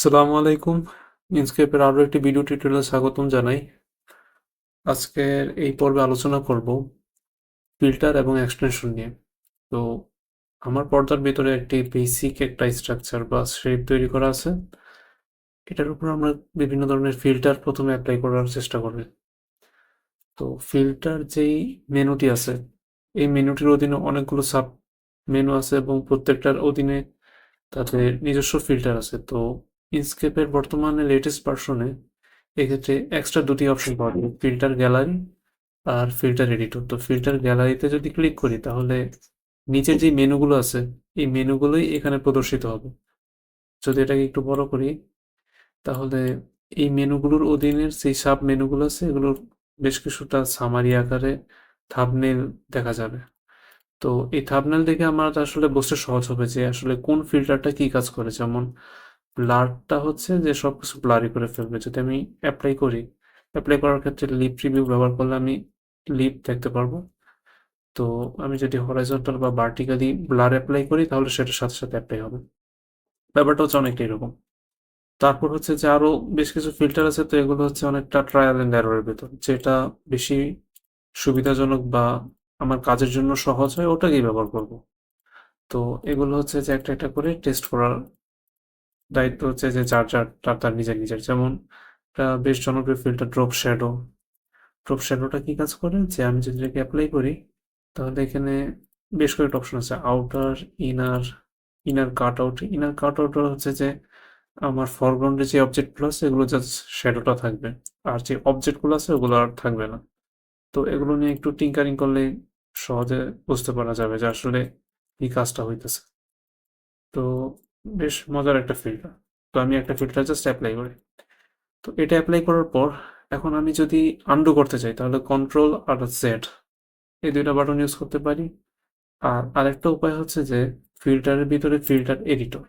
আসসালামু আলাইকুম। ইনস্কেপের আরও একটি ভিডিও টিউটোরিয়ালে স্বাগতম জানাই। আজকের এই পর্বে আলোচনা করব ফিল্টার এবং এক্সটেনশন নিয়ে। তো আমার পর্দার ভিতরে একটি বেসিক একটা স্ট্রাকচার বা শেপ তৈরি করা আছে। এটার উপর আমরা বিভিন্ন ধরনের ফিল্টার প্রথমে অ্যাপ্লাই করার চেষ্টা করব। তো ফিল্টার যেই মেনুটি আছে, এই মেনুটির অধীনে অনেকগুলো সাব মেনু আছে এবং প্রত্যেকটার অধীনে তাদের নিজস্ব ফিল্টার আছে। তো ইনস্কেপের বর্তমানে লেটেস্ট ভার্সনে এক্ষেত্রে এক্সট্রা দুটি অপশন পাওয়া যায়, ফিল্টার গ্যালারি আর ফিল্টার এডিটর। তো ফিল্টার গ্যালারিতে যদি ক্লিক করি তাহলে নিচের যে মেনুগুলো আছে এই মেনুগুলোই এখানে প্রদর্শিত হবে। যদি এটাকে একটু বড় করি তাহলে এই মেনুগুলোর অধীনের সেই সাব মেনুগুলো আছে এগুলোর বেশ কিছুটা সামারি আকারে থাম্বনেল দেখা যাবে। তো এই থাম্বনেল দেখে আমার আসলে বুঝতে সহজ হবে যে আসলে কোন ফিল্টারটা কি কাজ করে। যেমন ব্লারটা হচ্ছে যে সবকিছু ব্লারি করে ফেলবে। যদি আমি অ্যাপ্লাই করি, অ্যাপ্লাই করার ক্ষেত্রে লিপ প্রিভিউ ব্যবহার করলে আমি লিপ দেখতে পারবো। তো আমি যদি হরাইজন্টাল বা ভার্টিক্যালি ব্লার অ্যাপ্লাই করি তাহলে সেটার সাথে সাথে অ্যাপ্লাই হবে। ব্যাপারটা হচ্ছে অনেকটা এরকম। তারপর হচ্ছে যে আরো বেশ কিছু ফিল্টার আছে, তো এগুলো হচ্ছে অনেকটা ট্রায়াল এন্ড এররের ভেতর, যেটা বেশি সুবিধাজনক বা আমার কাজের জন্য সহজ হয় ওটাকেই ব্যবহার করব। তো এগুলো হচ্ছে যে একটা একটা করে টেস্ট করার দায়িত্ব হচ্ছে যে যার তার নিজের নিজের। যেমন একটা বেশ জনপ্রিয় ফিল্টার ড্রপ শ্যাডো। ড্রপ শ্যাডোটা কি কাজ করে যে আমি যদি এটাকে অ্যাপ্লাই করি তাহলে এখানে বেশ কয়েকটা অপশন আছে, outer, inner, inner cut out. Inner cut out হচ্ছে যে আমার ফরগ্রাউন্ডে যে অবজেক্টগুলো আছে এগুলো জাস্ট শ্যাডোটা থাকবে, আর যে অবজেক্টগুলো আছে ওগুলো আর থাকবে না। তো এগুলো নিয়ে একটু টিঙ্কারিং করলে সহজে বুঝতে পারা যাবে যে আসলে কি কাজটা হইতেছে। তো বেশ মজার একটা ফিল্টার। তো আমি একটা ফিল্টার জাস্ট অ্যাপ্লাই করি। তো এটা অ্যাপ্লাই করার পর এখন আমি যদি আনডু করতে চাই তাহলে কন্ট্রোল আর জেড এই দুইটা বাটন ইউজ করতে পারি। আর আরেকটা উপায় হচ্ছে যে ফিল্টারের ভিতরে ফিল্টার এডিটর।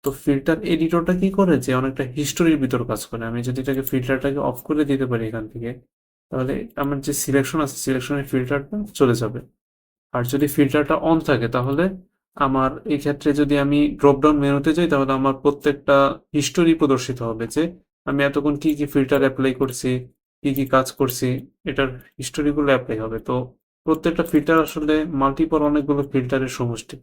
তো ফিল্টার এডিটরটা কি করে যে অনেকটা হিস্টোরির ভিতর কাজ করে। আমি যদি এটাকে ফিল্টারটাকে অফ করে দিতে পারি এখান থেকে তাহলে আমার যে সিলেকশন আছে সিলেকশনের ফিল্টারটা চলে যাবে। আর যদি ফিল্টারটা অন থাকে তাহলে আমার এই ক্ষেত্রে যদি আমি ড্রপ ডাউন মেনুতে যাই তাহলে আমার প্রত্যেকটা হিস্টোরি প্রদর্শিত হবে যে আমি এতক্ষণ কি কি ফিল্টার অ্যাপ্লাই করছি, কি কি কাজ করছি, এটার হিস্টোরিগুলো অ্যাপ্লাই হবে। তো প্রত্যেকটা ফিল্টার আসলে মাল্টিপল অনেকগুলো ফিল্টারের সমষ্টি।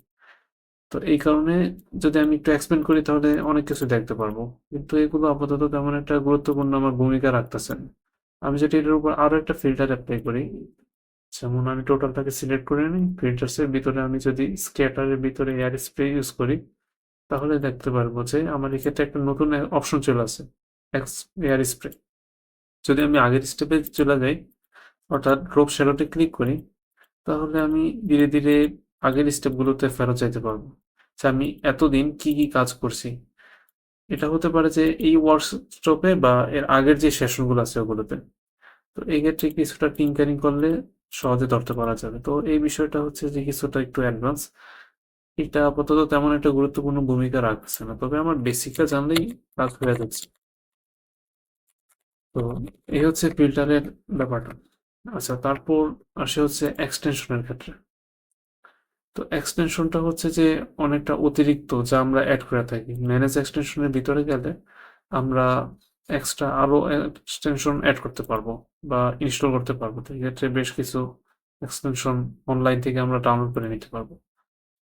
তো এই কারণে যদি আমি একটু এক্সপ্লেন করি তাহলে অনেক কিছু দেখতে পারবো, কিন্তু এগুলো আপাতত তেমন একটা গুরুত্বপূর্ণ আমার ভূমিকা রাখতেছে না। আমি যদি এটার উপর আরো একটা ফিল্টার অ্যাপ্লাই করি, যেমন আমি টোটালটাকে সিলেক্ট করে নিই, ফিল্টার্সের ভিতরে আমি যদি স্ক্যাটারের ভিতরে এয়ার স্প্রে ইউজ করি তাহলে দেখতে পারবো যে আমার এক্ষেত্রে একটা নতুন অপশন চলে আসে, এয়ার স্প্রে। যদি আমি আগের স্টেপে চলে যাই অর্থাৎ ড্রপ শ্যাডোতে ক্লিক করি তাহলে আমি ধীরে ধীরে আগের স্টেপগুলোতে ফেরত যাইতে পারবো যে আমি এতদিন কি কি কাজ করছি। এটা হতে পারে যে এই ওয়ার্কশপে বা এর আগের যে সেশনগুলো আছে ওগুলোতে। তো এই ক্ষেত্রে কিছুটা টিঙ্কারিং করলে সহজে ধরতে পারা যাবে। তো এই বিষয়টা হচ্ছে যে কিছুটা একটু অ্যাডভান্স। এটা আপাতত তেমন একটা গুরুত্বপূর্ণ ভূমিকা রাখছে না, তবে আমার বেসিকটা জানলেই কাজ হয়ে যাচ্ছে। তো এই হচ্ছে ফিল্টারের ব্যাপারটা। আচ্ছা, তারপর আসে হচ্ছে এক্সটেনশনের ক্ষেত্রে। তো এক্সটেনশনটা হচ্ছে যে অনেকটা অতিরিক্ত যা আমরা অ্যাড করে থাকি। ম্যানেজ এক্সটেনশনের ভিতরে গেলে আমরা এক্সট্রা আরো এক্সটেনশন অ্যাড করতে পারবো বা ইনস্টল করতে পারবো। তো এক্ষেত্রে বেশ কিছু এক্সটেনশন অনলাইন থেকে আমরা ডাউনলোড করে নিতে পারবো।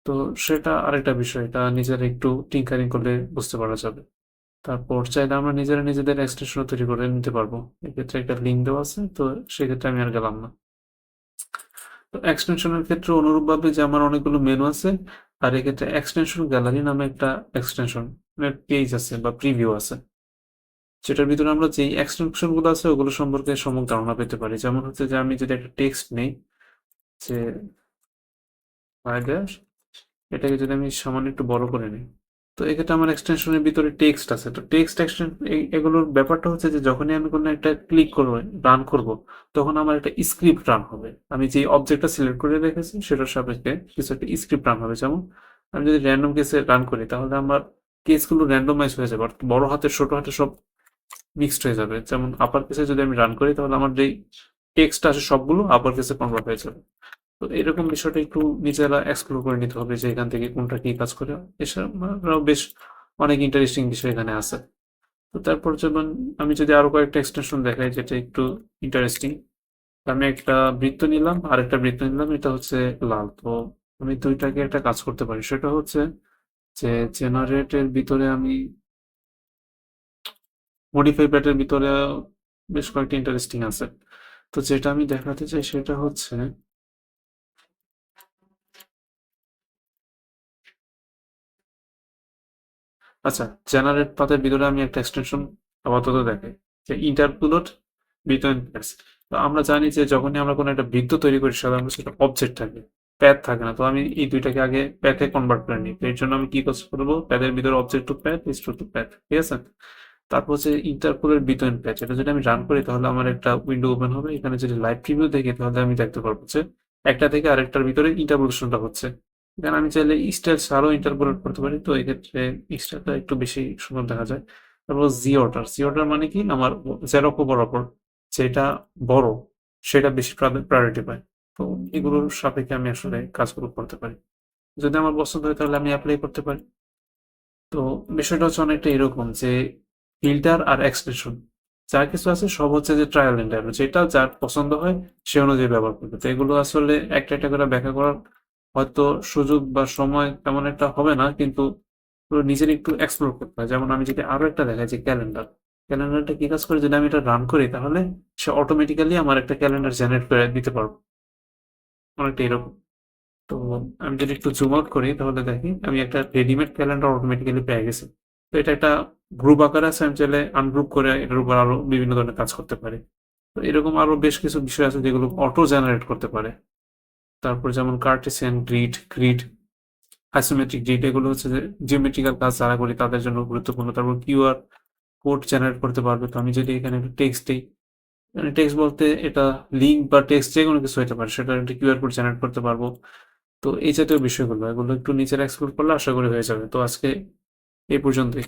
তো সেটা আরেকটা বিষয়, এটা নিজেরা একটু টিঙ্কারিং করলে বুঝতে পারা যাবে। তারপর চাইলে আমরা নিজেরা নিজেদের এক্সটেনশন তৈরি করে নিতে পারবো। এক্ষেত্রে একটা লিঙ্ক দেওয়া আছে, তো সেক্ষেত্রে আমি আর গেলাম না। তো এক্সটেনশনের ক্ষেত্রে অনুরূপভাবে যে আমার অনেকগুলো মেনু আছে, আর এক্ষেত্রে এক্সটেনশন গ্যালারি নামে একটা এক্সটেনশন পেজ আছে বা প্রিভিউ আছে, যেটার ভিতরে আমরা যেই এক্সটেনশন গুলো আছে ওগুলো সম্পর্কে সম্যক ধারণা পেতে পারি। যেমন হচ্ছে যে আমি যদি একটা টেক্সট নেই যে এটাকে যদি আমি সামান্য একটু বড় করে নিই, তো এক্ষেত্রে আমার এক্সটেনশনের ভিতরে টেক্সট আছে। তো টেক্সট এক্সটেনশন এগুলোর ব্যাপারটা হচ্ছে যে যখনই আমি কোনো একটা ক্লিক করবো, রান করব, তখন আমার একটা স্ক্রিপ্ট রান হবে। আমি যে অবজেক্টটা সিলেক্ট করে রেখেছি সেটার সাপেক্ষে কিছু একটা স্ক্রিপ্ট রান হবে। যেমন আমি যদি র্যান্ডম কেসে রান করি তাহলে আমার কেসগুলো র্যান্ডমাইজ হয়ে যাবে, অর্থাৎ বড় হাতের ছোট হাতের সব মিক্সড হয়ে যাবে। যেমন আপার কেসে যদি আমি রান করি তাহলে আমার যেই টেক্সট আছে সবগুলো আপার কেসে কনভার্ট হয়ে যাবে। তো এরকম বিষয়টা একটু নিজেরা এক্সপ্লোর করে নিতে হবে যে এখান থেকে কোনটা কি কাজ করে। এছাড়াও বেশ অনেক ইন্টারেস্টিং বিষয় এখানে আছে। তো তারপর যেমন আমি যদি আরো কয়েকটা এক্সটেনশন দেখাই যেটা একটু ইন্টারেস্টিং। আমি একটা বৃত্ত নিলাম আর একটা বৃত্ত নিলাম, এটা হচ্ছে লাল। তো আমি দুইটাকে একটা কাজ করতে পারি, সেটা হচ্ছে যে জেনারেটের ভিতরে আমি মডিফাই প্যাটের ভিতরে বেশ কয়েকটা ইন্টারেস্টিং আছে। তো যেটা আমি দেখাতে চাই সেটা হচ্ছে, আচ্ছা, জেনারেট পাথের ভিতরে আমি একটা এক্সটেনশন আপাতত দেখাই, যে ইন্টারপোলেট বিটুইন প্যাথস। তো আমরা জানি যে যখনই আমরা কোনো একটা বৃত্ত তৈরি করি সাধারণত সেটা অবজেক্ট থাকে, প্যাথ থাকে না। তো আমি এই দুইটাকে আগে প্যাথে কনভার্ট করে নিই। তো এর জন্য আমি কি কাজ করবো, প্যাথের ভিতরে object to path is to path, ঠিক আছে। তারপর হচ্ছে ইন্টারপোলেট বিটুইন প্যাথ, এটা যদি আমি রান করি তাহলে আমার একটা উইন্ডো ওপেন হবে। এখানে যদি লাইভ প্রিভিউ দেখি তাহলে আমি দেখতে পারবো যে একটা থেকে আরেকটার ভিতরে ইন্টারপোলেশনটা হচ্ছে। এখানে আমি চাইলে স্টাইল আরো ইন্টারপোলেট করতে পারি, তো এক্ষেত্রে স্টাইলটা একটু বেশি সুন্দর দেখা যায়। তারপর জি অর্ডার, জি অর্ডার মানে কি, আমার জেরক্ষ বরাবর যেটা বড় সেটা বেশি প্রায়োরিটি পায়। তো এগুলোর সাপেক্ষে আমি আসলে কাজগুলো করতে পারি, যদি আমার পছন্দ হয় তাহলে আমি অ্যাপ্লাই করতে পারি। তো বিষয়টা হচ্ছে অনেকটা এরকম যে ফিল্টার আর এক্সটেনশন যা কিছু আছে সব হচ্ছে যে ট্রায়াল এন্ড এরর, যেটা যার পছন্দ হয় সে অনুযায়ী ব্যবহার করবে। তো এগুলো আসলে একটা একটা করে ব্যাখ্যা করার হয়তো সুযোগ বা সময় তেমন একটা হবে না, কিন্তু পুরো নিজের একটু এক্সপ্লোর করতে হয়। যেমন আমি যদি আরো একটা দেখাই যে ক্যালেন্ডার, ক্যালেন্ডারটা কি কাজ করে, যদি আমি এটা রান করি তাহলে সে অটোমেটিক্যালি আমার একটা ক্যালেন্ডার জেনারেট করে দিতে পারবো, অনেকটা এরকম। তো আমি যদি একটু জুম আউট করি তাহলে দেখি আমি একটা রেডিমেড ক্যালেন্ডার অটোমেটিক্যালি পেয়ে গেছি। তো এটা একটা গ্রুপ আকারে আছে, আমি চাইলে আনগ্রুপ করে এটার উপর আরো বিভিন্ন ধরনের কাজ করতে পারি। তো এরকম আরো বেশ কিছু বিষয় আছে যেগুলো অটো জেনারেট করতে পারে। তারপর যেমন কার্টেসিয়ান গ্রিড, আইসোমেট্রিক গ্রিড, এগুলো হচ্ছে যে জিওমেট্রিক্যাল কাজ যারা করি তাদের জন্য গুরুত্বপূর্ণ। তারপর কিউআর কোড জেনারেট করতে পারবে। তো আমি যদি এখানে একটা টেক্সট দিই, মানে টেক্সট বলতে এটা লিঙ্ক বা টেক্সট যে কোনো কিছু হতে পারে, সেটা একটা কিউআর কোড জেনারেট করতে পারবো। তো এই জাতীয় বিষয়গুলো, এগুলো একটু নিচের এক্সপ্লোর করলে আশা করি হয়ে যাবে। তো আজকে এই পর্যন্তই।